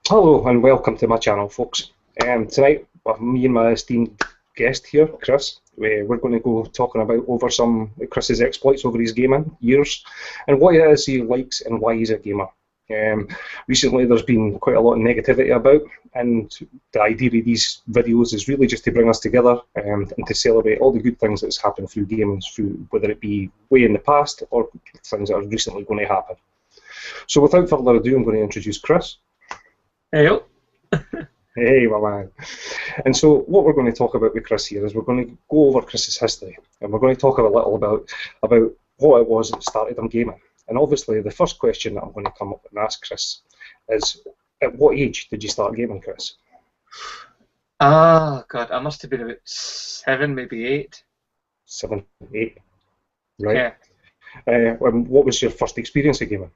Hello and welcome to my channel, folks. Tonight, me and my esteemed guest here, Chris, we're going to go talking about over some Chris's exploits over his gaming years and what it is he likes and why he's a gamer. Recently, there's been quite a lot of negativity about, and the idea of these videos is really just to bring us together and to celebrate all the good things that's happened through gaming, through whether it be way in the past or things that are recently going to happen. So, without further ado, I'm going to introduce Chris. Hey, Hey, my man. And so what we're going to talk about with Chris here is we're going to go over Chris's history, and we're going to talk a little about what it was that started him gaming. And obviously, the first question that I'm going to come up and ask Chris is, at what age did you start gaming, Chris? God, I must have been about 7, maybe 8. 7, 8, right? Yeah. And what was your first experience of gaming?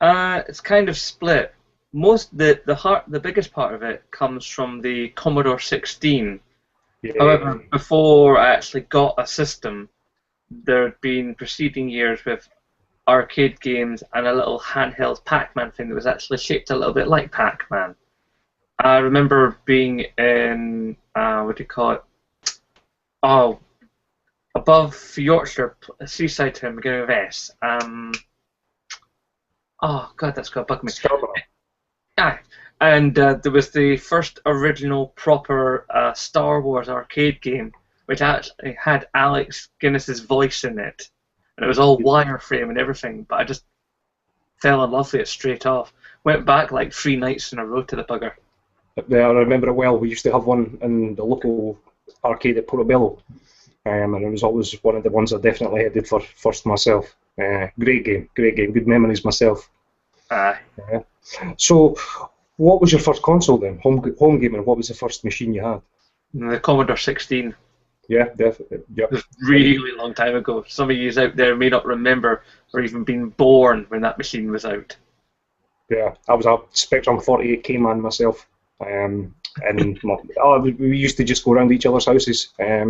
It's kind of split. The biggest part of it comes from the Commodore 16. Yeah. However, before I actually got a system, there had been preceding years with arcade games and a little handheld Pac-Man thing that was actually shaped a little bit like Pac-Man. I remember being in what do you call it? Oh, above Yorkshire, a seaside town beginning with S. Oh God, that's gonna bug me. Scarborough. Aye, and there was the first original proper Star Wars arcade game, which actually had Alex Guinness's voice in it, and it was all wireframe and everything. But I just fell in love with it straight off. Went back like 3 nights in a row to the bugger. Yeah, I remember it well. We used to have one in the local arcade at Portobello, and it was always one of the ones I definitely headed for first myself. Great game, good memories myself. Aye. So, what was your first console then? Home gaming. What was the first machine you had? The Commodore 16. Yeah, definitely. Yeah. It was really long time ago. Some of you out there may not remember or even been born when that machine was out. Yeah, I was a Spectrum 48K man myself. We used to just go around each other's houses. I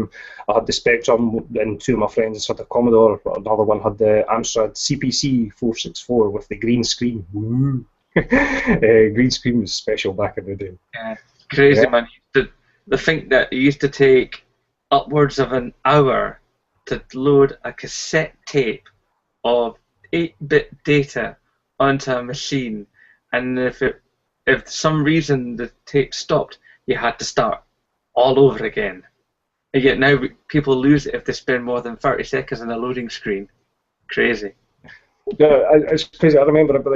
had the Spectrum, and 2 of my friends had the Commodore. Another one had the Amstrad CPC 464 with the green screen. Woo! Green screen was special back in the day. Yeah, crazy, Yeah. man. The think that it used to take upwards of an hour to load a cassette tape of 8-bit data onto a machine, and if for some reason the tape stopped, you had to start all over again. And yet now people lose it if they spend more than 30 seconds on a loading screen. Crazy. Yeah, it's crazy. I remember it, but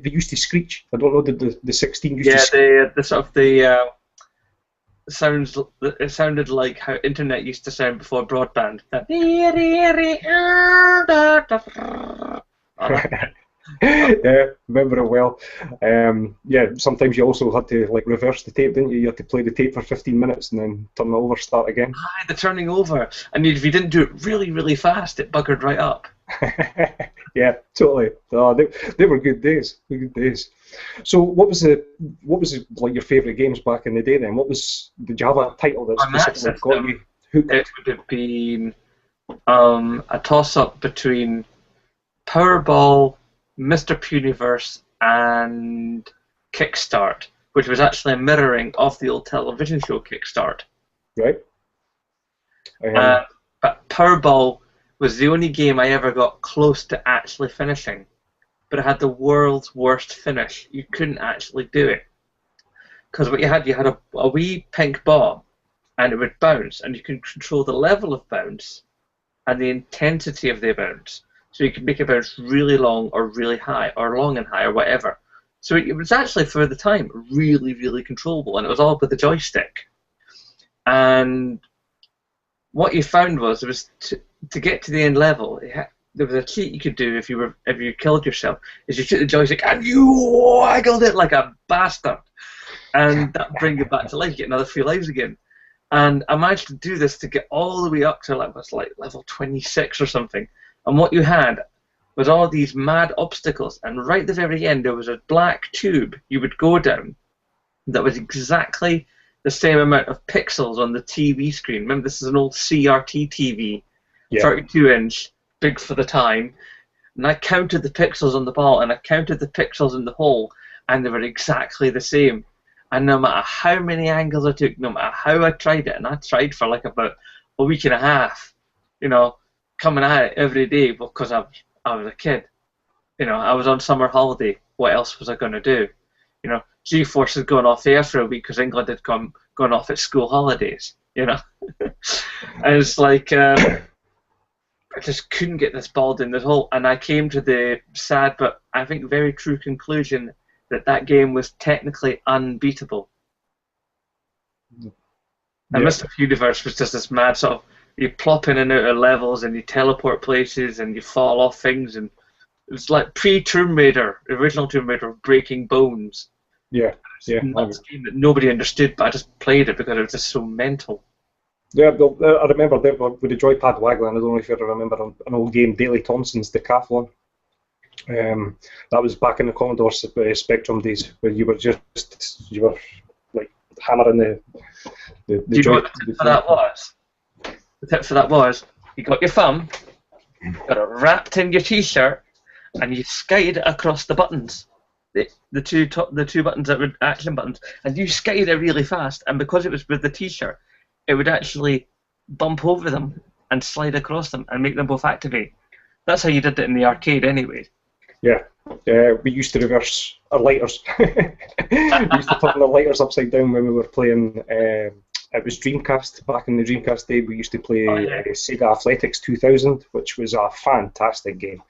they used to screech. I don't know, did the 16 used to screech? Yeah, the sort of the sounds. It sounded like how internet used to sound before broadband. Yeah, remember it well. Yeah, sometimes you also had to like reverse the tape, didn't you? You had to play the tape for 15 minutes and then turn it over, start again. Aye, the turning over, and if you didn't do it really fast, it buggered right up. Yeah, totally. Oh, they were good days. Good days. So, what was like your favourite games back in the day? Then, did you have a title that On that specifically got you hooked? It would have been a toss-up between Powerball, Mr. Puniverse, and Kickstart, which was actually a mirroring of the old television show Kickstart. Right. But Powerball was the only game I ever got close to actually finishing, but it had the world's worst finish. You couldn't actually do it because what you had a wee pink ball, and it would bounce, and you could control the level of bounce and the intensity of the bounce. So you could make a bounce really long or really high, or long and high, or whatever. So it was actually, for the time, really controllable, and it was all with the joystick. And what you found was it was to get to the end level. There was a cheat you could do if you killed yourself. Is you shoot the joystick and you waggled it like a bastard, and that brings you back to life. You get another 3 lives again. And I managed to do this to get all the way up to like level 26 or something. And what you had was all these mad obstacles, and right at the very end there was a black tube you would go down that was exactly the same amount of pixels on the TV screen. Remember, this is an old CRT TV, Yeah. 32-inch, big for the time. And I counted the pixels on the ball, and I counted the pixels in the hole, and they were exactly the same. And no matter how many angles I took, no matter how I tried it, and I tried for like about a week and a half, you know, coming at it every day because I was a kid. You know, I was on summer holiday. What else was I going to do? You know, G-Force had gone off there for a week because England had gone off at school holidays. You know, and it's like I just couldn't get this ball in the hole, and I came to the sad but I think very true conclusion that game was technically unbeatable. Yeah. And Mr. Universe was just this mad sort of, you plop in and out of levels and you teleport places and you fall off things, and it was like pre-Tomb Raider, original Tomb Raider, Breaking Bones. Yeah, yeah. It's a game that nobody understood, but I just played it because it was just so mental. Yeah, well, I remember with the joypad waggling. I don't know if you ever remember an old game, Daley Thompson's Decathlon. That was back in the Commodore Spectrum days, where you were like hammering the Do you know what the tip for that was? The tip for that was you got your thumb, got it wrapped in your T-shirt, and you skied it across the buttons, the two buttons that were action buttons, and you skied it really fast. And because it was with the T-shirt, it would actually bump over them and slide across them and make them both activate. That's how you did it in the arcade, anyway. Yeah, we used to reverse our lighters. We used to turn the lighters upside down when we were playing. It was Dreamcast, back in the Dreamcast day. We used to play Sega Athletics 2000, which was a fantastic game.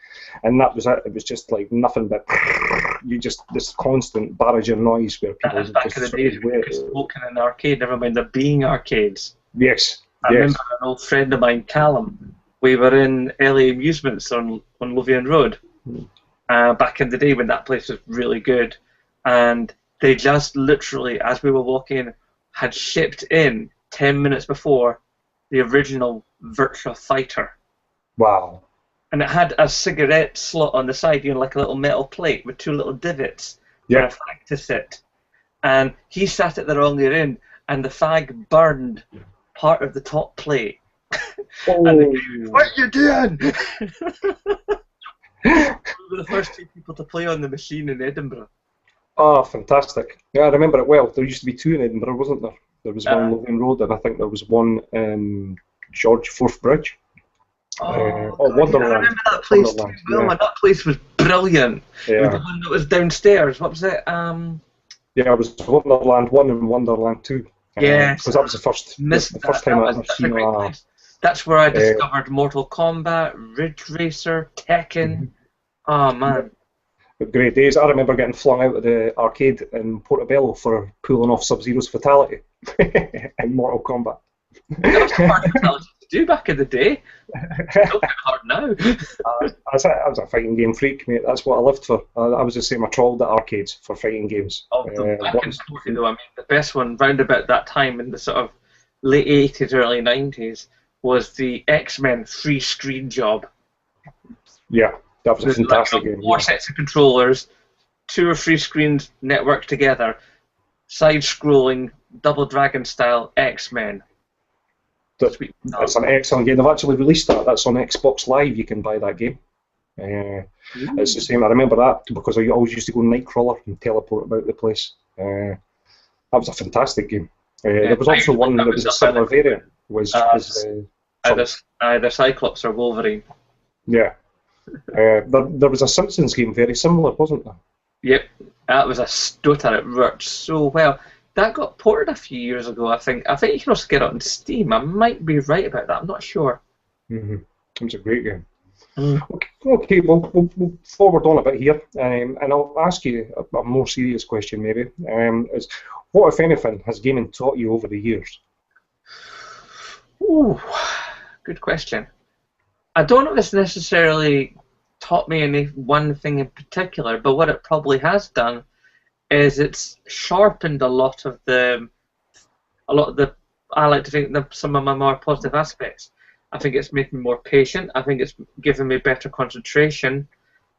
And that was it. It was just like nothing but this constant barrage of noise where people that was back in the days when you could smoke in an arcade, never mind there being arcades. Yes. I remember an old friend of mine, Callum. We were in LA Amusements on Lothian Road. Back in the day when that place was really good, and they just literally, as we were walking, had shipped in 10 minutes before the original Virtua Fighter. Wow. And it had a cigarette slot on the side, like a little metal plate with two little divots for a fag to sit. And he sat at the wrong end, and the fag burned part of the top plate. Oh. And the guy, what are you doing? We were the first two people to play on the machine in Edinburgh. Oh, fantastic. Yeah, I remember it well. There used to be two in Edinburgh, wasn't there? There was one Lothian Road, and I think there was one in George Forth Bridge. Wonderland. I remember that place too well. Yeah. That place was brilliant. Yeah. It was the one that was downstairs. What was it? Yeah, it was Wonderland 1 and Wonderland 2. Yeah. Because that was the first time I ever seen That's where I discovered Mortal Kombat, Ridge Racer, Tekken. Oh, man. Great days. I remember getting flung out of the arcade in Portobello for pulling off Sub-Zero's fatality in Mortal Kombat. That was a hard fatality to do back in the day. It's not hard now. I was a fighting game freak, mate. That's what I lived for. I was the same. I trawled at arcades for fighting games. Back in Sporty, though, I mean, the best one round about that time in the sort of late 80s, early 90s was the X-Men free screen job. Yeah. That was a fantastic game. 4 sets of controllers, 2 or 3 screens networked together, side-scrolling, Double Dragon style X-Men. That's an excellent game. They've actually released that. That's on Xbox Live. You can buy that game. It's the same. I remember that because I always used to go Nightcrawler and teleport about the place. That was a fantastic game. There was also one that was a similar variant. Either Cyclops or Wolverine. Yeah. There was a Simpsons game very similar, wasn't there? Yep, that was a stutter. It worked so well. That got ported a few years ago, I think. I think you can also get it on Steam. I might be right about that. I'm not sure. It was a great game. Okay, we'll forward on a bit here, and I'll ask you a more serious question, maybe. Is what, if anything, has gaming taught you over the years? Ooh, good question. I don't know if it's necessarily taught me any one thing in particular, but what it probably has done is it's sharpened a lot of the. I like to think some of my more positive aspects. I think it's made me more patient. I think it's given me better concentration.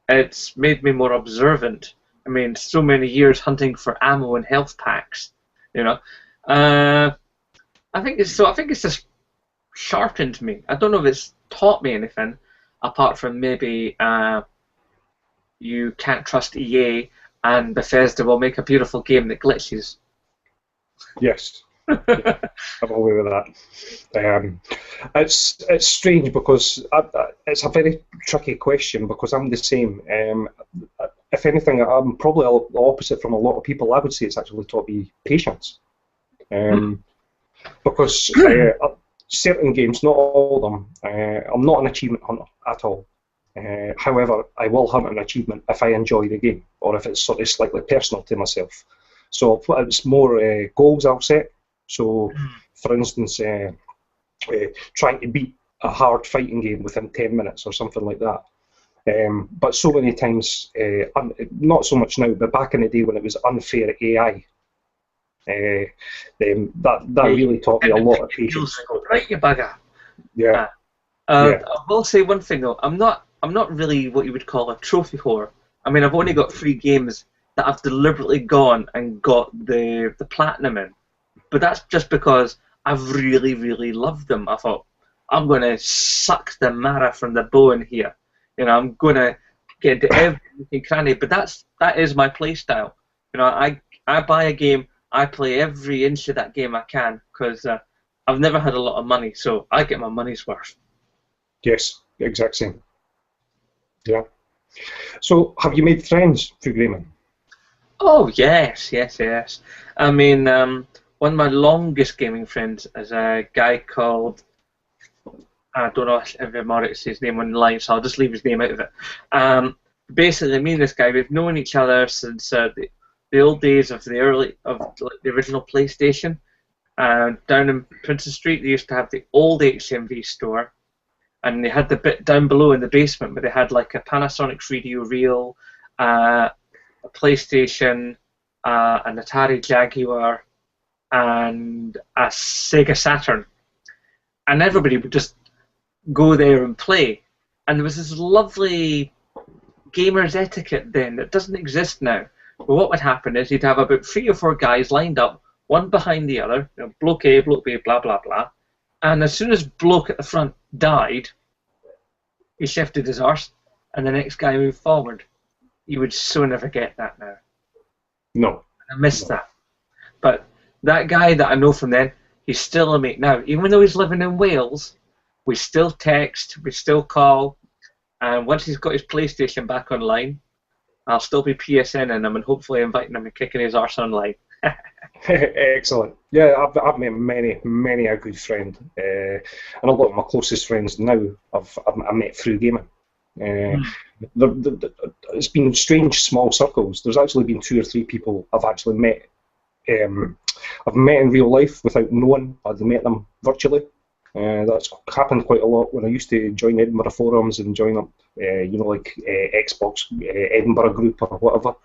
It's made me more observant. I mean, so many years hunting for ammo and health packs, you know. I think it's just sharpened me. I don't know if it's taught me anything apart from maybe you can't trust EA and Bethesda will make a beautiful game that glitches. Yes. Yeah, I'm aware of that. It's strange because it's a very tricky question because I'm the same. If anything, I'm probably the opposite from a lot of people. I would say it's actually taught me patience. Because certain games, not all of them, I'm not an achievement hunter at all. However, I will hunt an achievement if I enjoy the game or if it's sort of slightly personal to myself. So it's more goals I'll set. So, for instance, trying to beat a hard fighting game within 10 minutes or something like that. But so many times, not so much now, but back in the day when it was unfair AI, that really taught me a lot of patience. Right, you bugger. Yeah. I will say one thing though. I'm not really what you would call a trophy whore. I mean, I've only got 3 games that I've deliberately gone and got the platinum in. But that's just because I've really, really loved them. I thought, I'm going to suck the marrow from the bone here. You know, I'm going to get into every cranny. But that is my play style. You know, I buy a game, I play every inch of that game I can because I've never had a lot of money, so I get my money's worth. Yes, exact same. Yeah. So, have you made friends through gaming? Oh, yes. I mean, one of my longest gaming friends is a guy called, I don't know if it's his name online, so I'll just leave his name out of it. Basically, me and this guy, we've known each other since the old days of the original PlayStation. Down in Princess Street, they used to have the old HMV store, and they had the bit down below in the basement where they had like a Panasonic 3D reel, a PlayStation, an Atari Jaguar, and a Sega Saturn, and everybody would just go there and play. And there was this lovely gamers etiquette then that doesn't exist now. But what would happen is you'd have about 3 or 4 guys lined up, one behind the other, you know, bloke A, bloke B, blah blah blah. And as soon as bloke at the front died, he shifted his arse, and the next guy moved forward. You would so never get that now. No. I miss that. But that guy that I know from then, he's still a mate now. Even though he's living in Wales, we still text, we still call, and once he's got his PlayStation back online, I'll still be PSNing him and hopefully inviting him and kicking his arse online. Excellent. Yeah, I've met many a good friend, and a lot of my closest friends now I met through gaming. It's been strange small circles. There's actually been 2 or 3 people I've actually met. I've met in real life without knowing I'd met them virtually. That's happened quite a lot when I used to join Edinburgh forums and join up, like Xbox Edinburgh group or whatever.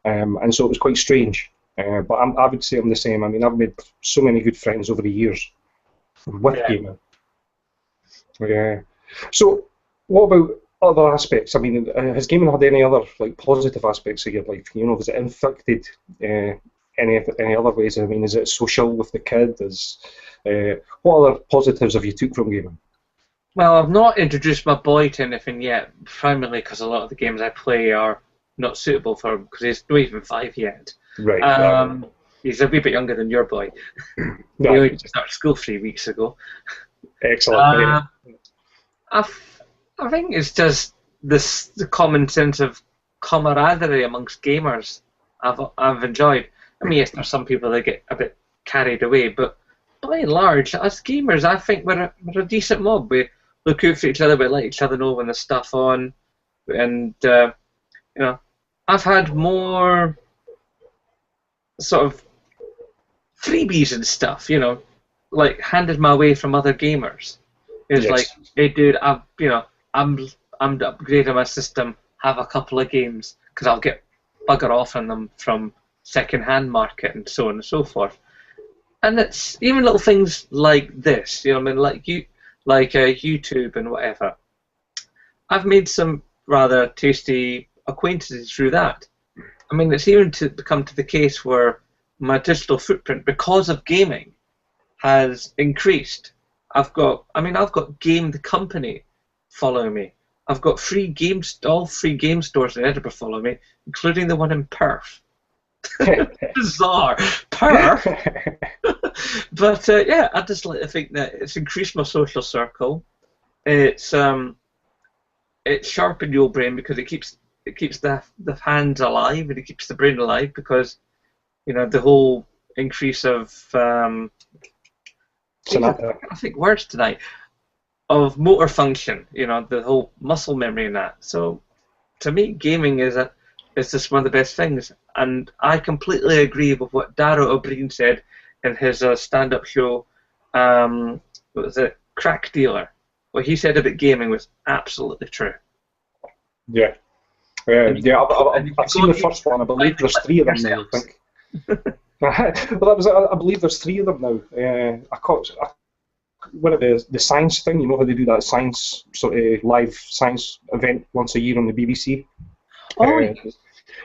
And so it was quite strange. But I would say I'm the same. I mean, I've made so many good friends over the years with gaming. So, what about other aspects? I mean, has gaming had any other like positive aspects of your life? You know, has it infected any other ways? I mean, is it social with the kid? What other positives have you took from gaming? Well, I've not introduced my boy to anything yet, primarily because a lot of the games I play are not suitable for him because he's not even 5 yet. Right. He's a wee bit younger than your boy. He only just started school 3 weeks ago. Excellent. I think it's just the common sense of camaraderie amongst gamers I've enjoyed. I mean, yes, there's some people that get a bit carried away, but by and large, as gamers, I think we're a decent mob. We look out for each other, we let each other know when there's stuff on, and I've had more sort of freebies and stuff, like handed my way from other gamers. It's like, hey, dude, I'm upgrading my system. Have a couple of games because I'll get bugger off on them from second-hand market and so on and so forth. And it's even little things like this, like YouTube and whatever. I've made some rather tasty acquaintances through that. I mean, it's even come to the case where my digital footprint, because of gaming, has increased. I've got Game the Company following me. I've got all free game stores in Edinburgh follow me, including the one in Perth. Bizarre. Perth. But yeah, I just like to think that it's increased my social circle. It's sharpened your brain because it keeps the hands alive and it keeps the brain alive because the whole increase of I think words tonight of motor function. The whole muscle memory and that. So to me, gaming is just one of the best things, and I completely agree with what Darragh O'Brien said in his stand-up show. What was it? Crack Dealer. What he said about gaming was absolutely true. Yeah. I've seen the first one. I believe there's 3 of them now, I think. I believe there's 3 of them now. I caught one of the science thing. You know how they do that science sort of live science event once a year on the BBC. Oh,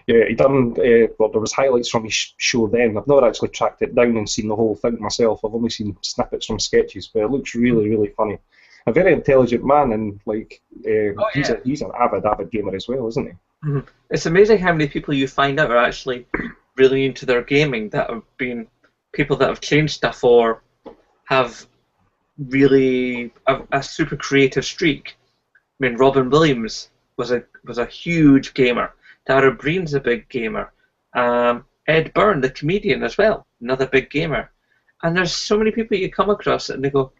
yeah, he done. Well, there was highlights from his show then. I've never actually tracked it down and seen the whole thing myself. I've only seen snippets from sketches, but it looks really, really funny. A very intelligent man, and he's an avid gamer as well, isn't he? Mm-hmm. It's amazing how many people you find out are actually really into their gaming, that have been people that have changed stuff or have really a super creative streak. I mean, Robin Williams was a huge gamer. Darragh O'Brien's a big gamer. Ed Byrne, the comedian, as well, another big gamer. And there's so many people you come across and they go,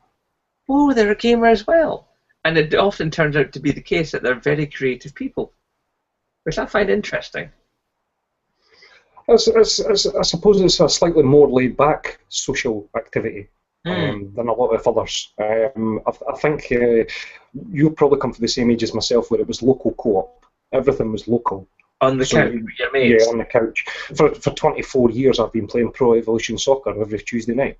oh, they're a gamer as well. And it often turns out to be the case that they're very creative people, which I find interesting. I suppose it's a slightly more laid-back social activity than a lot of others. I think you'll probably come from the same age as myself, where it was local co-op. Everything was local. On the couch with your mates? Yeah, on the couch. For 24 years, I've been playing Pro Evolution Soccer every Tuesday night.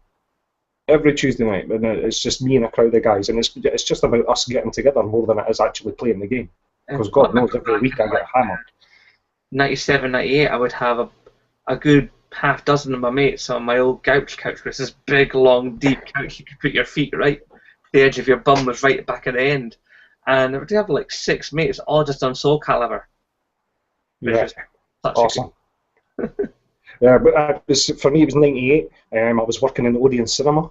Every Tuesday night, and it's just me and a crowd of guys, and it's just about us getting together more than it is actually playing the game. Because God knows, every week I get hammered. 97, 98, I would have a good half dozen of my mates on my old couch, which is this big, long, deep couch. You could put your feet right, the edge of your bum was right back at the end. And I would have like 6 mates, all just on Soul Calibur. Yeah, awesome. Yeah, but for me it was 98. I was working in the Odeon cinema,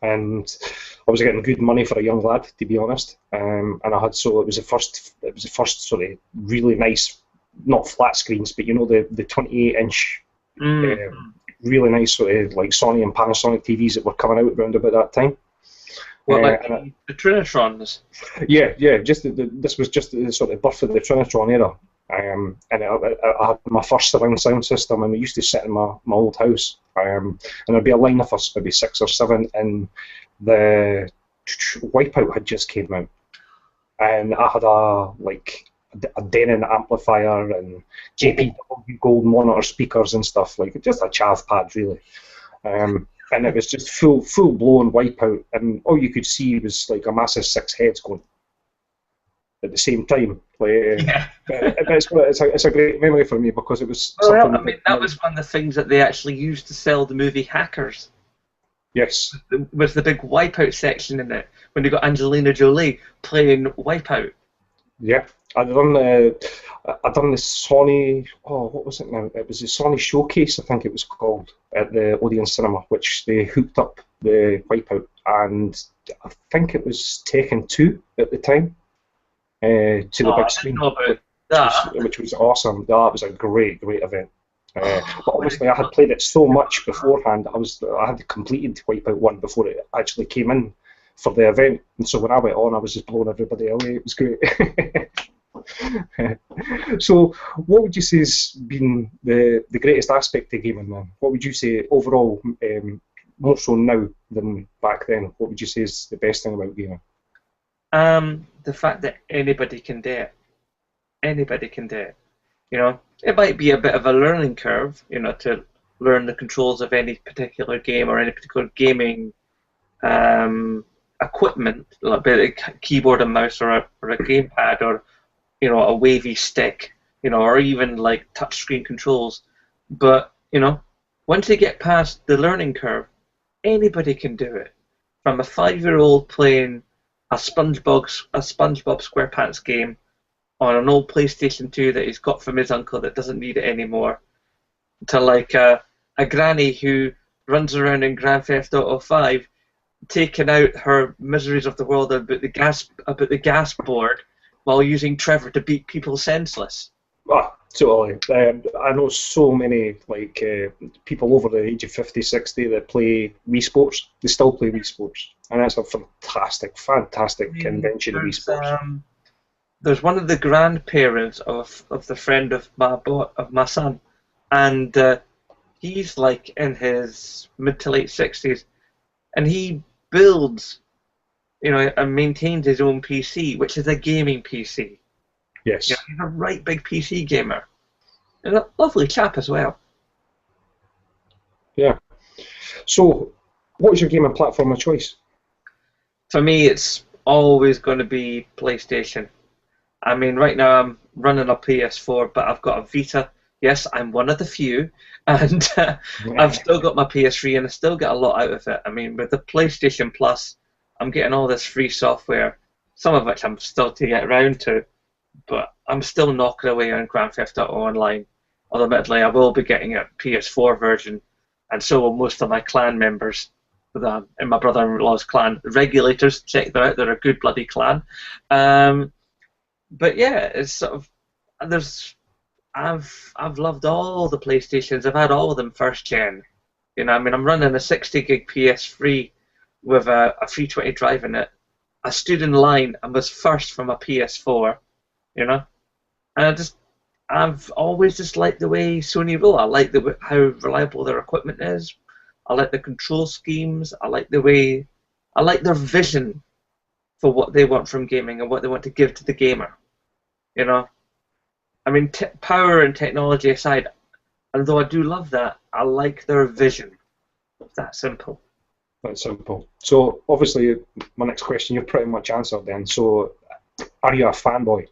and I was getting good money for a young lad, to be honest. And it was the first sort of really nice, not flat screens, but the 28-inch, really nice sort of like Sony and Panasonic TVs that were coming out around about that time. What, like the Trinitrons? Yeah. This was just the sort of birth of the Trinitron era. And I had my first surround sound system, and we used to sit in my old house, and there'd be a line of us, maybe 6 or 7, and the Wipeout had just came out, and I had a Denon amplifier and JPW gold monitor speakers and stuff, like just a chav pad really, and it was just full blown Wipeout, and all you could see was like a massive 6 heads going at the same time. It's a great memory for me because it was something. I mean, that was one of the things that they actually used to sell the movie Hackers. Yes. Was the big Wipeout section in it when they got Angelina Jolie playing Wipeout. Yeah, I'd done the Sony. Oh, what was it now? It was the Sony Showcase, I think it was called, at the Odeon Cinema, which they hooked up the Wipeout, and I think it was Tekken 2 at the time. To the big screen, which was awesome. That was a great event. But obviously, I had played it so much beforehand. I had completed Wipeout 1 before it actually came in for the event, and so when I went on, I was just blowing everybody away. It was great. So, what would you say has been the greatest aspect of gaming, then? What would you say overall, more so now than back then? What would you say is the best thing about gaming? The fact that anybody can do it. Anybody can do it. It might be a bit of a learning curve, to learn the controls of any particular game or any particular gaming equipment, like a keyboard and mouse or a gamepad or a wavy stick, or even like touchscreen controls. But once you get past the learning curve, anybody can do it. From a 5-year-old playing SpongeBob SquarePants game on an old PlayStation 2 that he's got from his uncle that doesn't need it anymore, to like a granny who runs around in Grand Theft Auto 5 taking out her miseries of the world about the gas board while using Trevor to beat people senseless. Ah, totally. I know so many people over the age of 50, 60 that play Wii Sports. They still play Wii Sports, and that's a fantastic invention of Wii Sports. There's one of the grandparents of the friend of my son, and he's like in his mid to late 60s, and he builds, and maintains his own PC, which is a gaming PC. Yes. He's a right big PC gamer. And a lovely chap as well. Yeah. So, what is your gaming platform of choice? For me, it's always going to be PlayStation. I mean, right now I'm running a PS4, but I've got a Vita. Yes, I'm one of the few. And I've still got my PS3, and I still get a lot out of it. I mean, with the PlayStation Plus, I'm getting all this free software, some of which I'm still to get around to. But I'm still knocking away on Grand Theft Auto Online. Although, admittedly, I will be getting a PS4 version, and so will most of my clan members in my brother-in-law's clan. The Regulators, check them out; they're a good bloody clan. But yeah, it's sort of I've loved all the PlayStations. I've had all of them first gen. I mean, I'm running a 60 gig PS3 with a 320 drive in it. I stood in line and was first from a PS4. And I've always just liked the way Sony roll. I like how reliable their equipment is. I like the control schemes. I like their vision for what they want from gaming and what they want to give to the gamer. I mean, power and technology aside, although I do love that, I like their vision. It's that simple. That's simple. So, obviously, my next question you've pretty much answered then. So, are you a fanboy?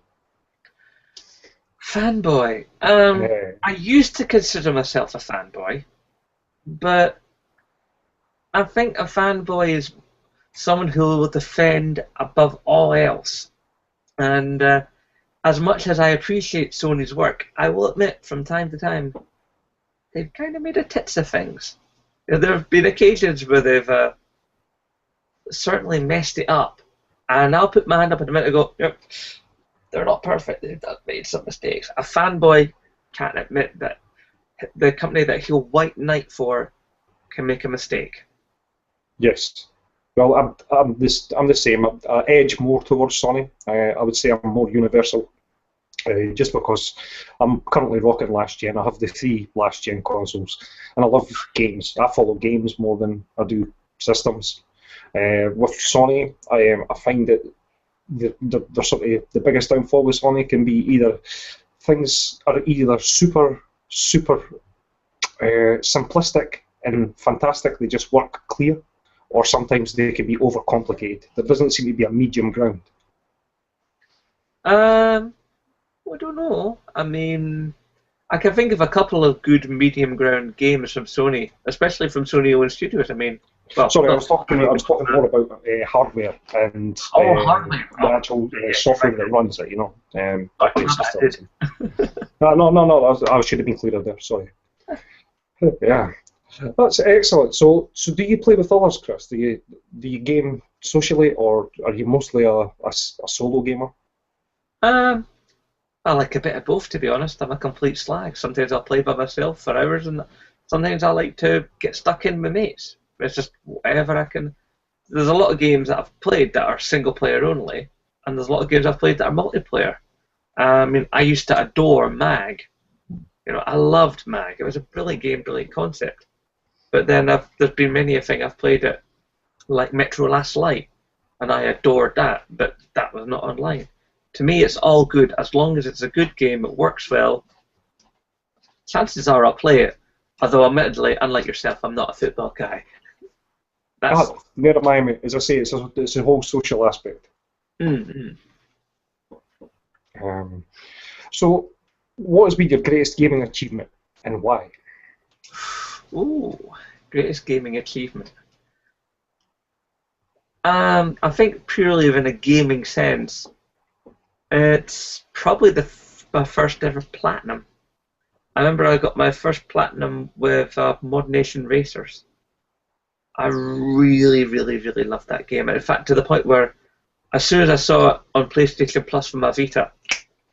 Fanboy. I used to consider myself a fanboy, but I think a fanboy is someone who will defend above all else. And as much as I appreciate Sony's work, I will admit from time to time they've kind of made a tits of things. There have been occasions where they've certainly messed it up, and I'll put my hand up in a minute and go, yep, they're not perfect, they've made some mistakes. A fanboy can't admit that the company that he'll white knight for can make a mistake. Yes. Well, I'm the same. I edge more towards Sony. I would say I'm more universal, just because I'm currently rocking last gen. I have the 3 last gen consoles, and I love games. I follow games more than I do systems. With Sony, I find that the sort of the biggest downfall with Sony can be either things are either super simplistic and fantastic, they just work clear, or sometimes they can be overcomplicated. There doesn't seem to be a medium ground. I don't know. I mean, I can think of a couple of good medium ground games from Sony, especially from Sony-owned studios. I mean, well, sorry, I was talking more about hardware and hardware. The actual software that runs it. No. I should have been clearer there. Sorry. Yeah, that's excellent. So do you play with others, Chris? Do you game socially, or are you mostly a solo gamer? I like a bit of both, to be honest. I'm a complete slag. Sometimes I'll play by myself for hours, and sometimes I like to get stuck in with mates. It's just whatever I can. There's a lot of games that I've played that are single player only, and there's a lot of games I've played that are multiplayer. I mean, I used to adore MAG. I loved MAG. It was a brilliant game, brilliant concept. But then there's been many a thing I've played it, like Metro Last Light, and I adored that, but that was not online. To me, it's all good. As long as it's a good game, it works well, chances are I'll play it. Although, admittedly, unlike yourself, I'm not a football guy. Never mind, as I say, it's a whole social aspect. Mm-hmm. So, what has been your greatest gaming achievement, and why? Ooh, greatest gaming achievement. I think purely in a gaming sense, it's probably my first ever platinum. I remember I got my first platinum with Mod Nation Racers. I really, really, really loved that game. And in fact, to the point where as soon as I saw it on PlayStation Plus for my Vita,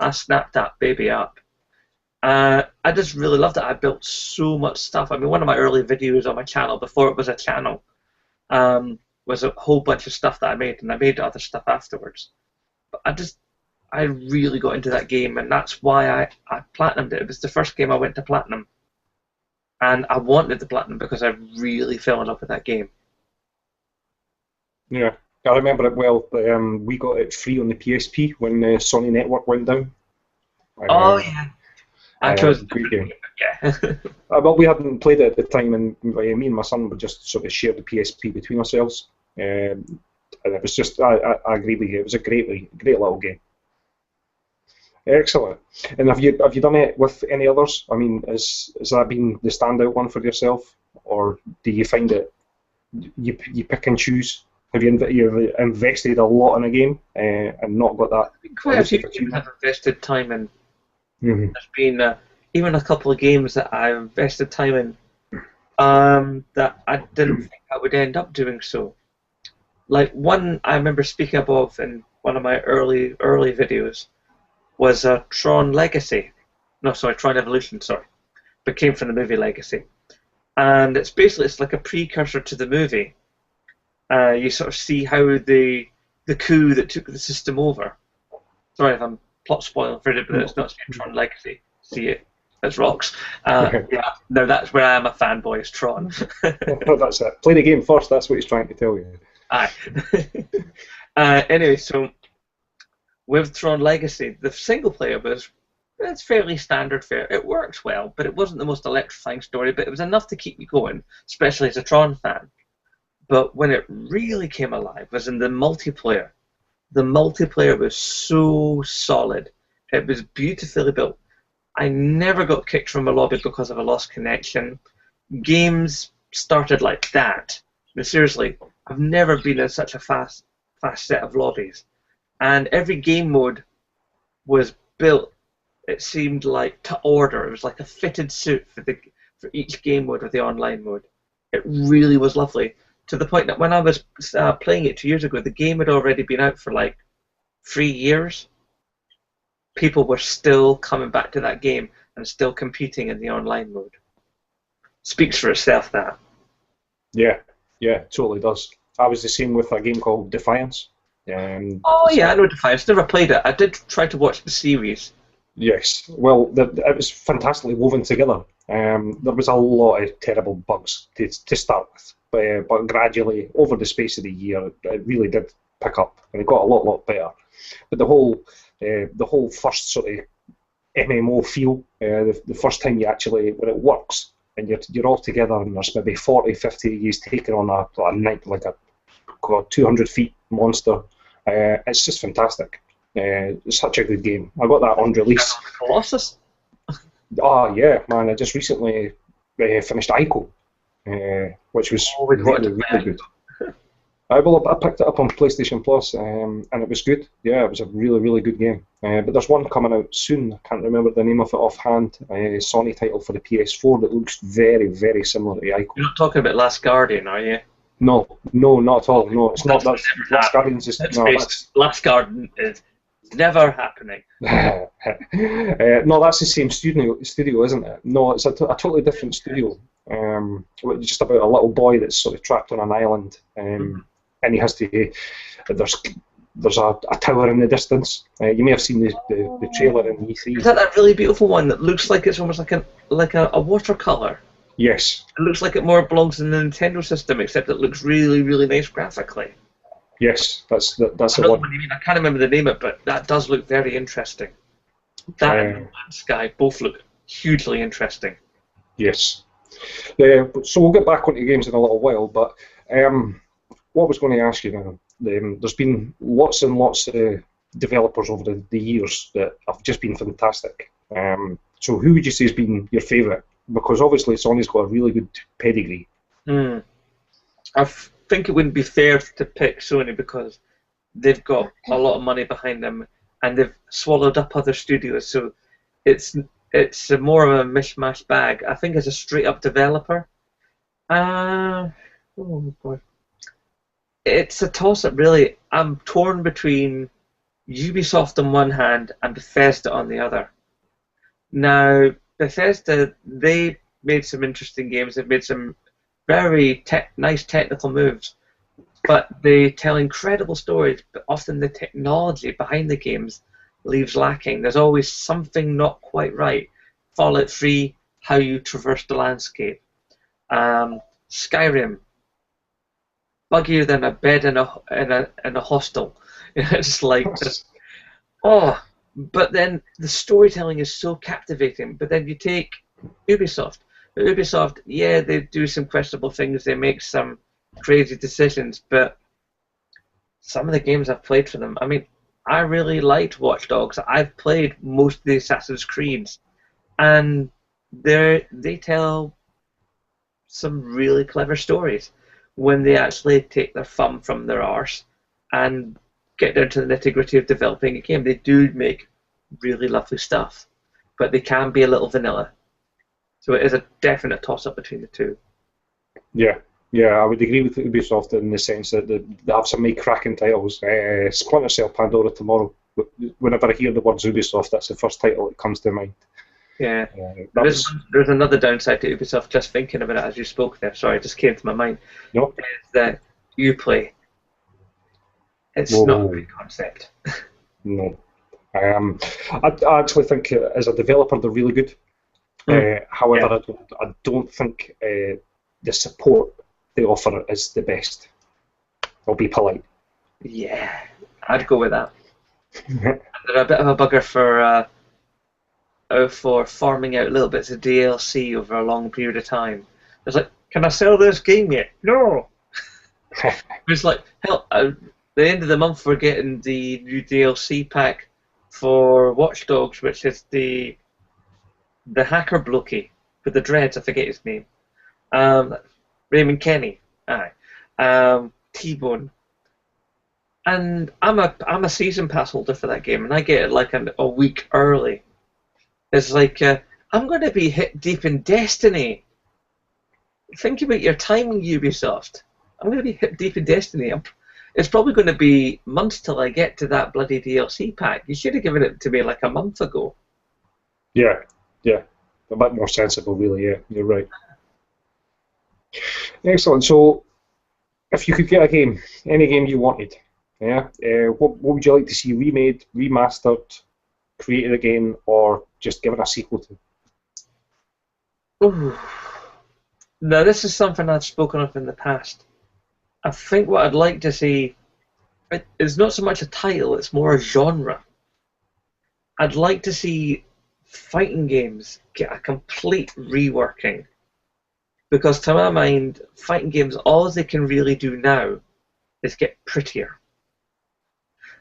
I snapped that baby up. I just really loved it. I built so much stuff. I mean, one of my early videos on my channel, before it was a channel, was a whole bunch of stuff that I made, and I made other stuff afterwards. But I really got into that game, and that's why I platinumed it. It was the first game I went to platinum. And I wanted the platinum because I really fell in love with that game. Yeah, I remember it well. We got it free on the PSP when Sony Network went down. Oh, yeah. I chose great game. Yeah. Well, we hadn't played it at the time, and me and my son would just sort of share the PSP between ourselves. And it was just, I agree with you, it was a great little game. Excellent. And have you done it with any others? I mean, has that been the standout one for yourself, or do you find that you pick and choose? Have you invested a lot in a game and not got that? Quite a few games I've invested time in. Mm-hmm. There's been even a couple of games that I've invested time in that I didn't think I would end up doing so. Like one I remember speaking of in one of my early videos was Tron Legacy. No, sorry, Tron Evolution, sorry. But came from the movie Legacy. And it's like a precursor to the movie. You sort of see how the coup that took the system over. Sorry if I'm plot spoiling for it, but it's not Tron Legacy. See it. That's rocks. Okay. Yeah, no, that's where I am a fanboy, is Tron. Oh, that's it. Play the game first, that's what he's trying to tell you. Aye. Anyway, so with Tron Legacy, the single player it's fairly standard fare. It works well, but it wasn't the most electrifying story, but it was enough to keep you going, especially as a Tron fan. But when it really came alive was in the multiplayer. The multiplayer was so solid. It was beautifully built. I never got kicked from a lobby because of a lost connection. Games started like that. But seriously, I've never been in such a fast set of lobbies. And every game mode was built, it seemed like, to order. It was like a fitted suit for each game mode or the online mode. It really was lovely. To the point that when I was playing it 2 years ago, the game had already been out for like 3 years. People were still coming back to that game and still competing in the online mode. Speaks for itself, that. Yeah, it totally does. I was the same with a game called Defiance. Oh yeah, I know Defiance. Never played it. I did try to watch the series. Yes, well, it was fantastically woven together. There was a lot of terrible bugs to start with, but gradually, over the space of the year, it really did pick up, and it got a lot better. But the whole first sort of MMO feel, the first time you actually, when it works, and you're all together, and there's maybe 40, 50 of you taking on a night like a 200 feet monster. It's just fantastic. It's such a good game. I got that on release. Colossus? Oh yeah, man! I just recently finished Ico, which was really good. I picked it up on PlayStation Plus, and it was good. Yeah, it was a really good game. But there's one coming out soon. I can't remember the name of it offhand. A Sony title for the PS4 that looks very similar to Ico. You're not talking about Last Guardian, are you? No, not at all. No, it's not. That's Last Guardian's just Last Guardian is never happening. No, that's the same studio, isn't it? No, it's a totally different studio. Just about a little boy that's sort of trapped on an island, and he has to. There's a tower in the distance. You may have seen the trailer in E3. Is that really beautiful one that looks like it's almost like a watercolor? Yes. It looks like it more belongs in the Nintendo system, except it looks really nice graphically. Yes, that's the one. What you mean. I can't remember the name of it, but that does look very interesting. That and No Man's Sky both look hugely interesting. Yes. So we'll get back onto games in a little while, but what I was going to ask you now, there's been lots and lots of developers over the years that have just been fantastic. So who would you say has been your favourite? Because obviously Sony's got a really good pedigree. think it wouldn't be fair to pick Sony because they've got a lot of money behind them and they've swallowed up other studios. So it's more of a mishmash bag. I think as a straight up developer, oh boy, it's a toss up really. I'm torn between Ubisoft on one hand and Bethesda on the other. Now Bethesda, they made some interesting games. They've made some very nice technical moves, but they tell incredible stories, but often the technology behind the games leaves lacking. There's always something not quite right. Fallout 3, how you traverse the landscape. Skyrim, buggier than a bed in a hostel. It's like just, but then the storytelling is so captivating. But then you take Ubisoft. Ubisoft, yeah, they do some questionable things. They make some crazy decisions, but some of the games I've played for them, I mean, I really liked Watch Dogs. I've played most of the Assassin's Creeds, and they tell some really clever stories when they actually take their thumb from their arse and get down to the nitty-gritty of developing a game. They do make really lovely stuff, but they can be a little vanilla. So it is a definite toss-up between the two. Yeah, I would agree with Ubisoft in the sense that they have some really cracking titles. Splinter Cell, Pandora Tomorrow. Whenever I hear the words Ubisoft, that's the first title that comes to mind. Yeah. There's another downside to Ubisoft, just thinking about it as you spoke there. Sorry, it just came to my mind. No. Is that Uplay. It's not a great concept. No. I actually think as a developer they're really good. However, yeah. I don't think the support they offer is the best. I'll be polite. Yeah, I'd go with that. They're a bit of a bugger for farming out little bits of DLC over a long period of time. It's like, can I sell this game yet? No. It's like, hell, at the end of the month we're getting the new DLC pack for Watch Dogs, which is the hacker blokey with the dreads, I forget his name. Raymond Kenny, T-Bone. And I'm a season pass holder for that game, and I get it like a week early. It's like, I'm going to be hip deep in Destiny. Think about your timing, Ubisoft. I'm going to be hip deep in Destiny. It's probably going to be months till I get to that bloody DLC pack. You should have given it to me like a month ago. Yeah. A bit more sensible, really, yeah. You're right. Excellent. So, if you could get a game, any game you wanted, yeah, what would you like to see remade, remastered, created again, or just given a sequel to? Ooh. Now, this is something I've spoken of in the past. I think what I'd like to see is not so much a title, it's more a genre. I'd like to see fighting games get a complete reworking. Because to my mind, fighting games, all they can really do now is get prettier.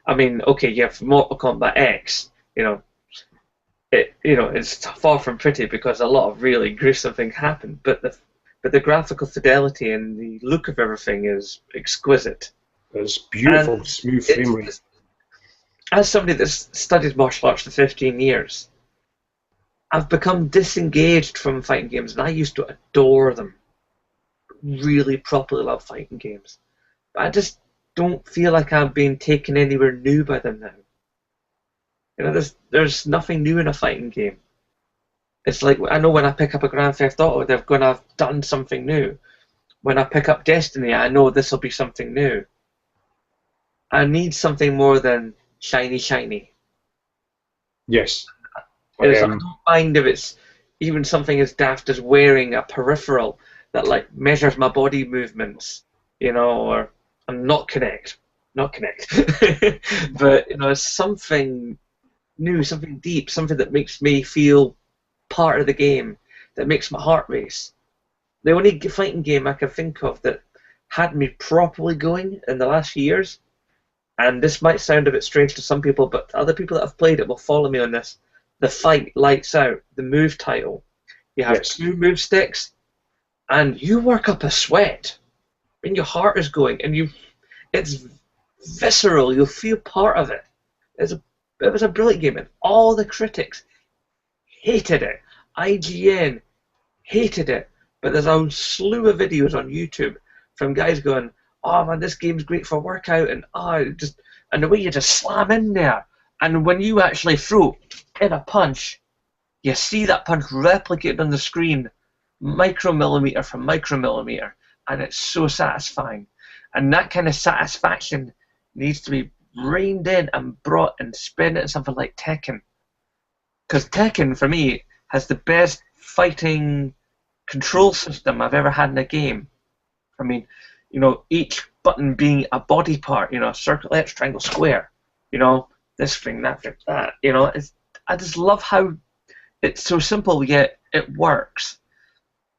I mean, okay, you have Mortal Kombat X, it's far from pretty because a lot of really gruesome things happen, but the graphical fidelity and the look of everything is exquisite. It's beautiful, and smooth frame rate. As somebody that's studied martial arts for 15 years, I've become disengaged from fighting games, and I used to adore them. Really properly love fighting games. But I just don't feel like I'm being taken anywhere new by them now. There's nothing new in a fighting game. It's like, I know when I pick up a Grand Theft Auto, they're going to have done something new. When I pick up Destiny, I know this will be something new. I need something more than shiny. Yes. I don't mind if it's even something as daft as wearing a peripheral that like measures my body movements, or not connect. But something new, something deep, something that makes me feel part of the game, that makes my heart race. The only fighting game I can think of that had me properly going in the last few years, and this might sound a bit strange to some people, but other people that have played it will follow me on this. The fight Lights Out, the move title. You have 2 move sticks, and you work up a sweat. and your heart is going, and it's visceral. You'll feel part of it. It was a brilliant game, and all the critics hated it. IGN hated it, but there's a slew of videos on YouTube from guys going, "Oh man, this game's great for workout," and and the way you just slam in there, and when you actually throw in a punch, you see that punch replicated on the screen, micromillimeter from micromillimeter, and it's so satisfying. And that kind of satisfaction needs to be reined in and brought and spin it in something like Tekken. Because Tekken, for me, has the best fighting control system I've ever had in a game. I mean, you know, each button being a body part, you know, circle, X, triangle, square, you know, this thing, that thing, that, you know, I just love how it's so simple yet it works.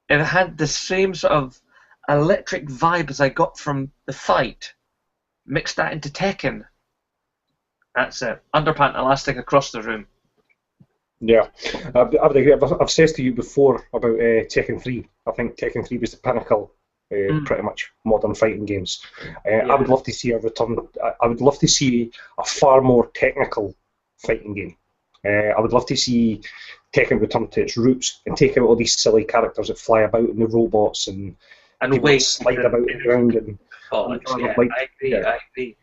And it had the same sort of electric vibe as I got from the fight, mixed that into Tekken. That's it. Underpant elastic across the room. Yeah, I would agree. I've said to you before about Tekken 3. I think Tekken 3 was the pinnacle, pretty much, modern fighting games. Yeah. I would love to see a return. I would love to see a far more technical fighting game. I would love to see Tekken return to its roots and take out all these silly characters that fly about and the robots and people that slide about the ground. And yeah, like, I agree.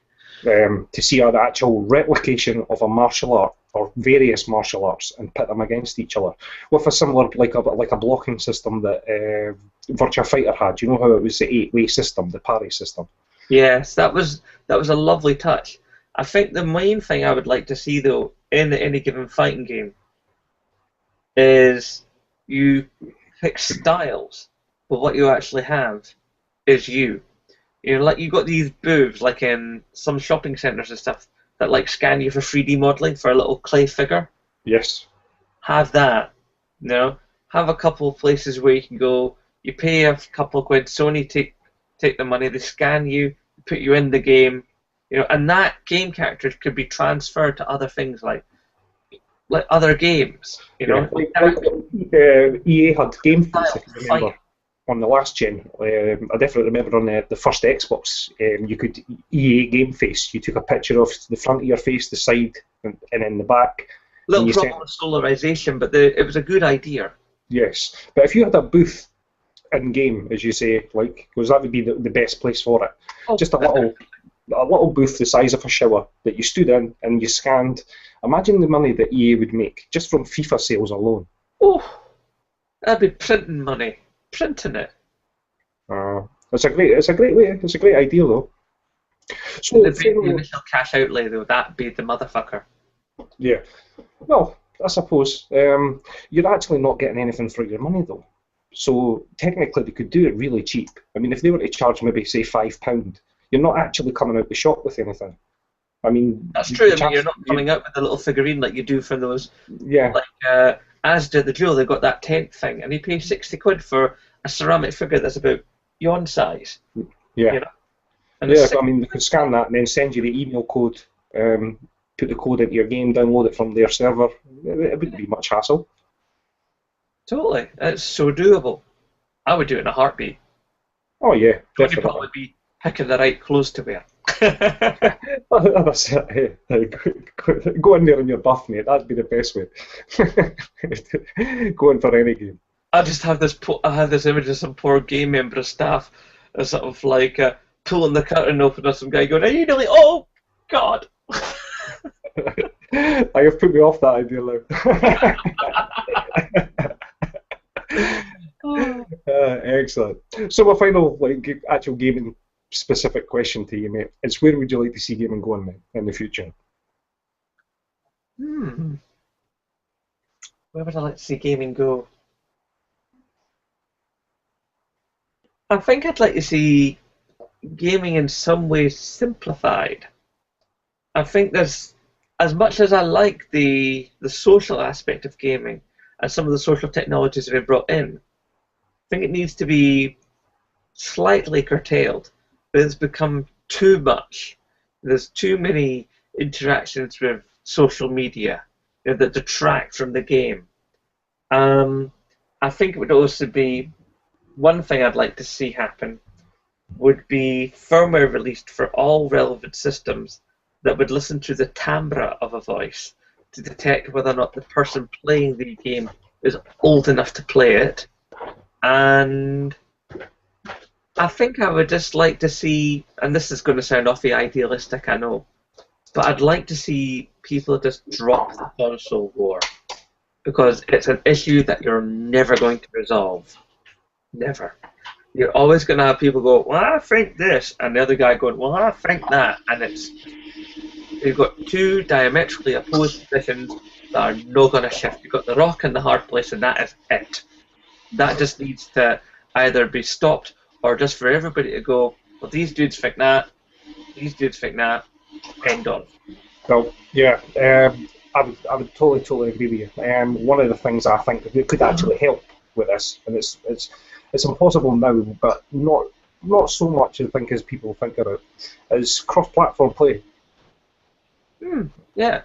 To see an actual replication of a martial art or various martial arts and pit them against each other with a similar, like a blocking system that Virtua Fighter had. You know how it was the 8-way system, the parry system? Yes, that was a lovely touch. I think the main thing I would like to see, though, in any given fighting game is you pick styles, but what you actually have is you. You know, like you got these booths, like in some shopping centres and stuff, that like scan you for 3D modelling for a little clay figure. Yes. Have that. You know, have a couple of places where you can go. You pay a couple of quid. Sony take the money. They scan you, put you in the game. You know, and that game character could be transferred to other things like other games. You know, EA had Game Face, if you remember, on the last gen. I definitely remember on the first Xbox, you could EA Game Face. You took a picture of the front of your face, the side, and in the back. Little problem with solarization, but it was a good idea. Yes, but if you had a booth in game, as you say, like, because that would be the best place for it. Oh, just a little booth the size of a shower that you stood in and you scanned. Imagine the money that EA would make just from FIFA sales alone. Oh, that'd be printing money, printing it. It's a great way. It's a great idea though. So the initial cash outlay though, that'd be the motherfucker. Yeah. Well, I suppose you're actually not getting anything for your money though. So technically they could do it really cheap. I mean, if they were to charge maybe say £5, you're not actually coming out the shop with anything. I mean, that's true. I mean, you're not coming out with a little figurine like you do for those. Yeah. Like Asda the Jewel, they've got that tent thing, and you pay 60 quid for a ceramic figure that's about yon size. Yeah. You know? Yeah. I mean, they could scan that and then send you the email code. Put the code into your game, download it from their server. It wouldn't be much hassle. Totally, it's so doable. I would do it in a heartbeat. Oh yeah, definitely. You'd probably be picking the right clothes to wear. That's it. Go in there in your buff, mate. That'd be the best way. Go in for any game. I just have this. I have this image of some poor game member of staff, sort of like pulling the curtain open, or some guy going, "Are you nearly? Oh God!" I have put me off that idea now. Excellent. So my final, actual gaming specific question to you, mate, is where would you like to see gaming going, mate, in the future? Where would I like to see gaming go? I think I'd like to see gaming in some ways simplified. I think there's, as much as I like the social aspect of gaming and some of the social technologies that have been brought in, I think it needs to be slightly curtailed. But it's become too much. There's too many interactions with social media that detract from the game. I think it would also be one thing I'd like to see happen would be firmware released for all relevant systems that would listen to the timbre of a voice to detect whether or not the person playing the game is old enough to play it. And I think I would just like to see, and this is going to sound awfully idealistic, I know, but I'd like to see people just drop the console war, because it's an issue that you're never going to resolve. Never. You're always going to have people go, well, I think this, and the other guy going, well, I think that, and you've got two diametrically opposed positions that are not going to shift. You've got the rock and the hard place, and that is it. That just needs to either be stopped, or just for everybody to go, well, these dudes think that, these dudes think that, end on. Well, yeah, I would totally agree with you. One of the things I think that could actually help with this, and it's impossible now, but not so much I think as people think about, is cross-platform play. Yeah.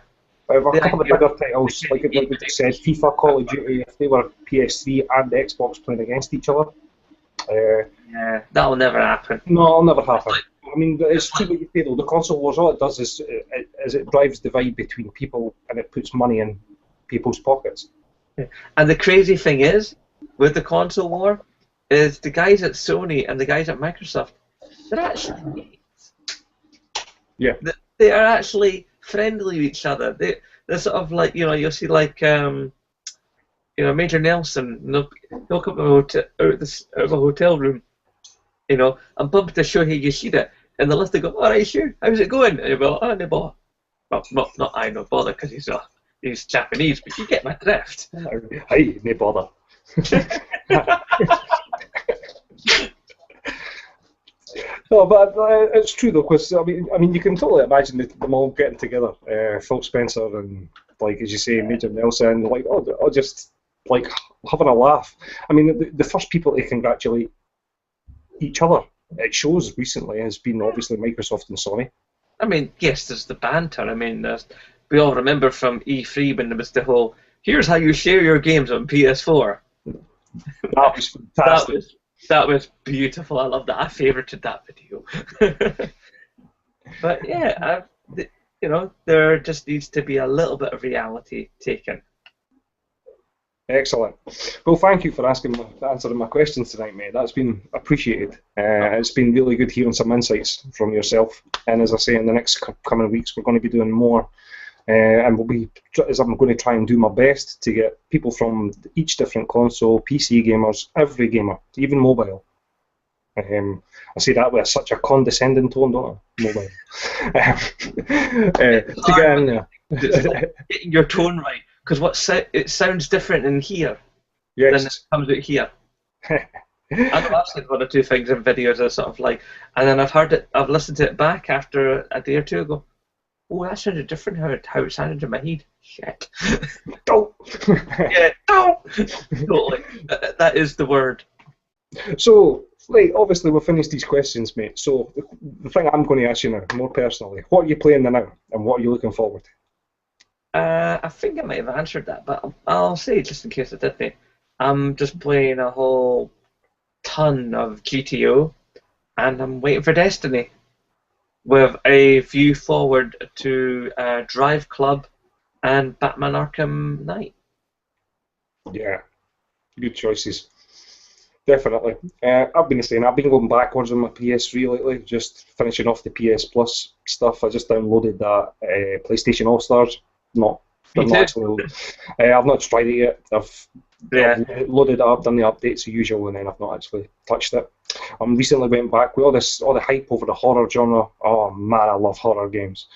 A couple of bigger titles, like you said, FIFA, Call of Duty, if they were PS3 and Xbox playing against each other. Yeah, that'll never happen. No, it'll never happen. I mean, it's true what you say though. The console wars, all it does is it drives divide between people, and it puts money in people's pockets. And the crazy thing is, with the console war, is the guys at Sony and the guys at Microsoft, they're actually mates. Yeah. They are actually friendly with each other. They're sort of like, you'll see like, Major Nelson, he'll come out of a hotel room, and bump to show you Yoshida, and the listener go, all right, sure, how's it going? And he'll go, oh, no bother. Well, not I no bother, because he's Japanese, but you get my drift. Hey, no bother. No, but it's true though, because I mean, you can totally imagine them all getting together, Phil Spencer and, like as you say, Major Nelson, like just like having a laugh. I mean, the first people to congratulate each other at shows recently has been obviously Microsoft and Sony. I mean, yes, there's the banter. I mean, we all remember from E3 when there was the whole, here's how you share your games on PS4. That was fantastic. That was beautiful. I love that. I favorited that video. But yeah, there just needs to be a little bit of reality taken. Excellent. Well, thank you for answering my questions tonight, mate. That's been appreciated. It's been really good hearing some insights from yourself. And as I say, in the next coming weeks, we're going to be doing more. And I'm going to try and do my best to get people from each different console, PC gamers, every gamer, even mobile. I say that with such a condescending tone, don't I? Mobile. To get in there. Getting your tone right, because it sounds different in here than it comes out here. I've said one or two things in videos that sort of like, and then I've listened to it back after a day or two ago. Oh, that sounded different how it sounded in my head. Shit. Don't. Yeah, don't. Totally. That is the word. So, obviously we've finished these questions, mate. So, the thing I'm going to ask you now, more personally, what are you playing now, and what are you looking forward to? I think I might have answered that, but I'll say just in case I didn't. I'm just playing a whole ton of GTO, and I'm waiting for Destiny, with a view forward to Drive Club and Batman Arkham Knight. Yeah, good choices. Definitely. I've been saying, I've been going backwards on my PS3 lately, just finishing off the PS Plus stuff. I just downloaded that PlayStation All Stars. I've not tried it yet. I've loaded it up, done the updates as usual, and then I've not actually touched it. Recently went back with all the hype over the horror genre. Oh man, I love horror games.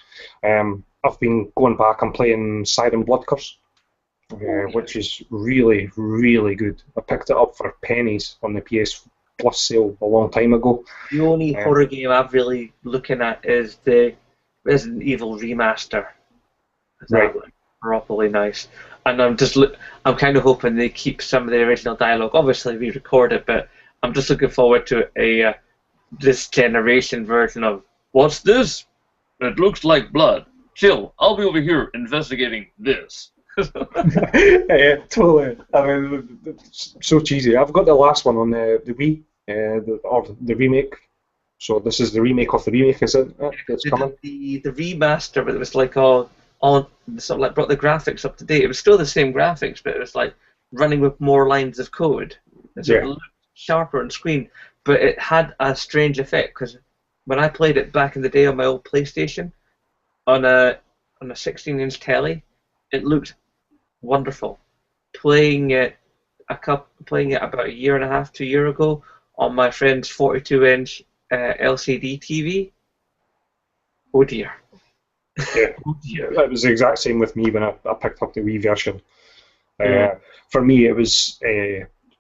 I've been going back and playing Siren Blood Curse, which is really, really good. I picked it up for pennies on the PS Plus sale a long time ago. The only horror game I'm really looking at is the Resident Evil remaster. Right. Properly nice. And I'm kind of hoping they keep some of the original dialogue. Obviously, we record it, but I'm just looking forward to this generation version of, what's this? It looks like blood. Chill, I'll be over here investigating this. Yeah, totally. I mean, it's so cheesy. I've got the last one on the Wii, the remake. So this is the remake of the remake, is it? That's They coming. did the remaster, but it was like all sort of like brought the graphics up to date. It was still the same graphics, but it was like running with more lines of code. And so it Yeah. looked sharper on screen, but it had a strange effect because when I played it back in the day on my old PlayStation on a 16-inch telly, it looked wonderful. Playing it about a year and a half, 2 years ago on my friend's 42-inch LCD TV. Oh dear. Yeah. Oh dear. That was the exact same with me when I picked up the Wii version. Mm. For me, it was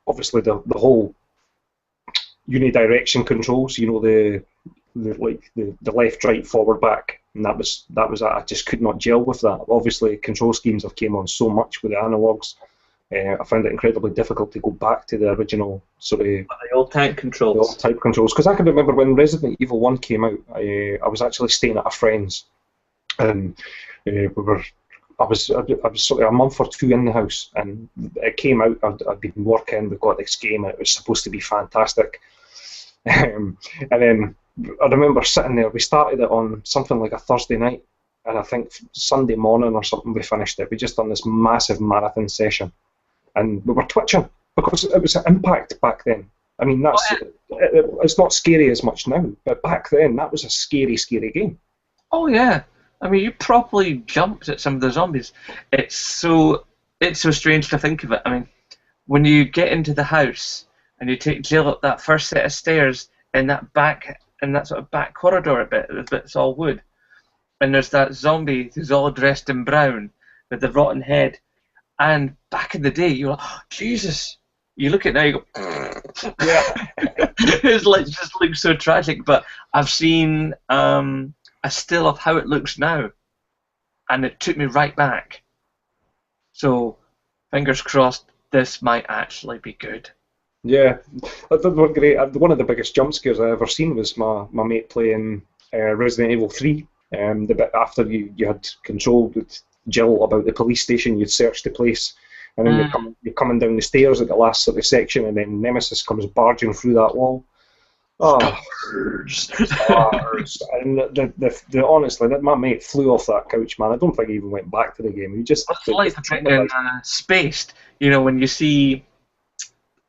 obviously the whole unidirection controls. You know, the left, right, forward, back, and that was I just could not gel with that. Obviously, control schemes have came on so much with the analogs. I found it incredibly difficult to go back to the original sort of The old tank controls. type controls, because I can remember when Resident Evil 1 came out, I was actually staying at a friend's, and I was sort of a month or two in the house, and it came out. I'd been working, we got this game, and it was supposed to be fantastic. And then I remember sitting there. We started it on something like a Thursday night, and I think Sunday morning or something we finished it. We just done this massive marathon session, and we were twitching because it was an Impact back then. I mean, it's not scary as much now, but back then that was a scary, scary game. Oh yeah. I mean, you properly jumped at some of the zombies. It's so strange to think of it. I mean, when you get into the house and you take Jill up that first set of stairs in that sort of back corridor it's all wood, and there's that zombie who's all dressed in brown with the rotten head. And back in the day, you're like, oh, Jesus. You look at it now, you go, Yeah. it's like just looks so tragic. But I've seen a still of how it looks now, and it took me right back. So, fingers crossed, this might actually be good. Yeah, that were great. One of the biggest jump scares I ever seen was my mate playing Resident Evil 3. The bit after you had controlled with Jill about the police station, you'd search the place, and then you're coming down the stairs at the last sort of section, and then Nemesis comes barging through that wall. Oh, stars. And honestly, my mate flew off that couch, man. I don't think he even went back to the game. He just It's like in Spaced, you know, when you see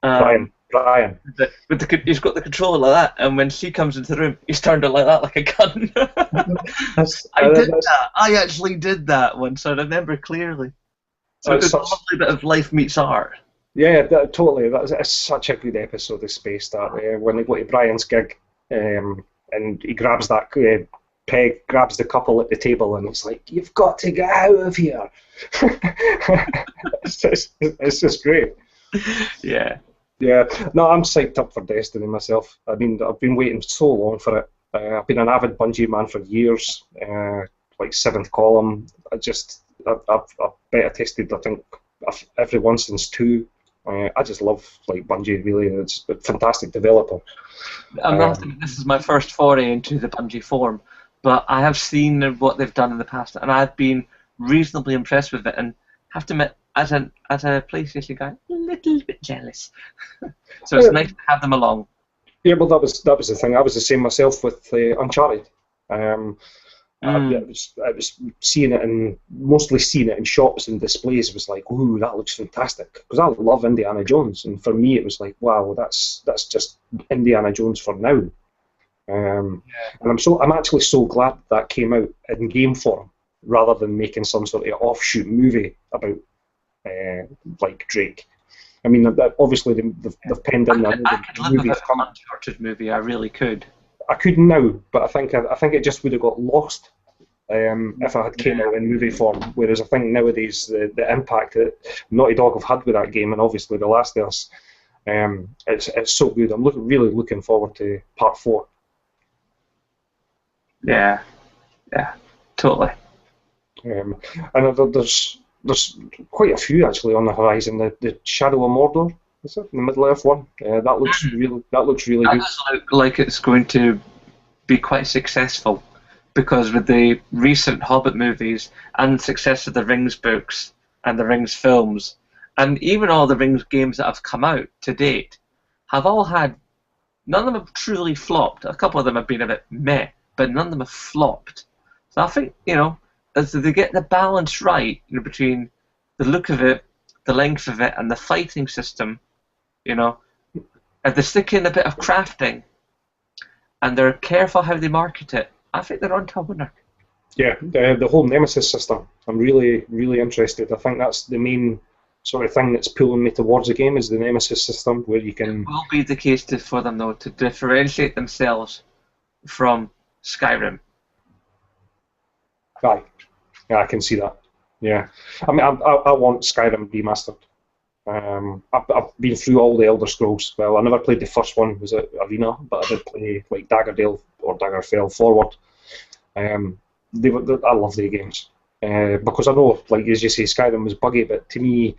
Brian. He's got the controller like that, and when she comes into the room, he's turned it like that, like a gun. I actually did that once. I remember clearly. So it's a lovely bit of life meets art. Yeah, totally. That's such a good episode of Space that when they go to Brian's gig, and he grabs that peg, grabs the couple at the table, and it's like, "You've got to get out of here." It's just great. Yeah. Yeah. No, I'm psyched up for Destiny myself. I mean, I've been waiting so long for it. I've been an avid Bungie man for years. Like Seventh Column. I've beta tested, I think, every one since 2. I just love Bungie, really. It's a fantastic developer. This is my first foray into the Bungie form, but I have seen what they've done in the past, and I've been reasonably impressed with it, and have to admit, as a PlayStation guy, a little bit jealous. So it's nice to have them along. Yeah, well, that was the thing. I was the same myself with Uncharted. I was seeing it, and mostly seeing it in shops and displays was like, ooh, that looks fantastic, because I love Indiana Jones, and for me it was like, wow, that's just Indiana Jones for now. And I'm actually so glad that came out in game form rather than making some sort of offshoot movie about like Drake. I mean, obviously they've penned in I could live with an Uncharted movie. I really could. I could now, but I think it just would have got lost if I had came out in movie form. Whereas I think nowadays the impact that Naughty Dog have had with that game, and obviously The Last of Us, it's so good. I'm really looking forward to Part 4. Yeah, totally. And there's quite a few actually on the horizon. The Shadow of Mordor. Is it the Middle Earth one? That looks really good. Does look like it's going to be quite successful, because with the recent Hobbit movies and the success of the Rings books and the Rings films, and even all the Rings games that have come out to date, have all had none of them have truly flopped. A couple of them have been a bit meh, but none of them have flopped. So I think, as they get the balance right, between the look of it, the length of it, and the fighting system, if they stick in a bit of crafting, and they're careful how they market it, I think they're on to a winner. Yeah, the whole Nemesis system, I'm really, really interested. I think that's the main sort of thing that's pulling me towards the game, is the Nemesis system, where you can... It will be the case for them, though, to differentiate themselves from Skyrim. Aye. Yeah, I can see that. Yeah. I mean, I want Skyrim remastered. I've been through all the Elder Scrolls. Well, I never played the first one, was it Arena, but I did play like Daggerdale or Daggerfell Forward. I love their games. Because I know, like as you say, Skyrim was buggy, but to me,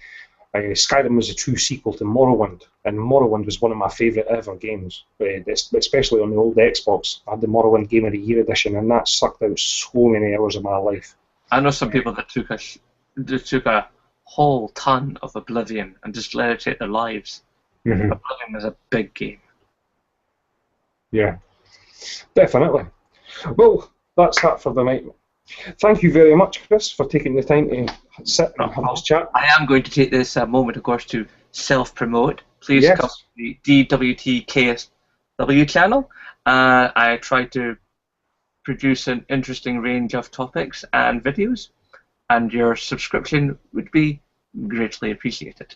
Skyrim was a true sequel to Morrowind, and Morrowind was one of my favourite ever games, especially on the old Xbox. I had the Morrowind Game of the Year edition, and that sucked out so many hours of my life. I know some people that took a whole ton of Oblivion and just let it take their lives. Mm-hmm. Oblivion was a big game. Yeah, definitely. Well, that's that for the night. Thank you very much, Chris, for taking the time to sit and have this chat. I am going to take this moment, of course, to self-promote. Please come to the dwtksw channel. I try to produce an interesting range of topics and videos, and your subscription would be greatly appreciated.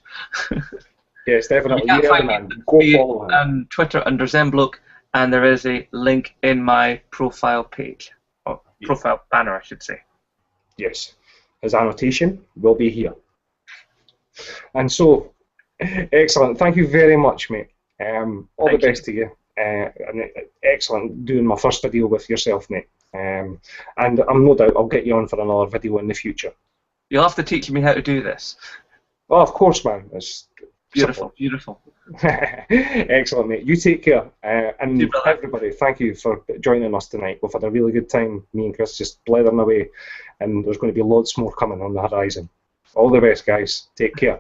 Yes, definitely. You can find me Go follow him. on Twitter under Zembloke, and there is a link in my profile page. Profile banner, I should say. Yes, his annotation will be here. And so, excellent. Thank you very much, mate. All the best to you. And excellent doing my first video with yourself, mate. And I'm no doubt I'll get you on for another video in the future. You'll have to teach me how to do this. Oh, of course, man. It's beautiful, beautiful. Excellent, mate. You take care. And everybody, thank you for joining us tonight. We've had a really good time, me and Chris, just blethering away, and there's going to be loads more coming on the horizon. All the best, guys. Take care.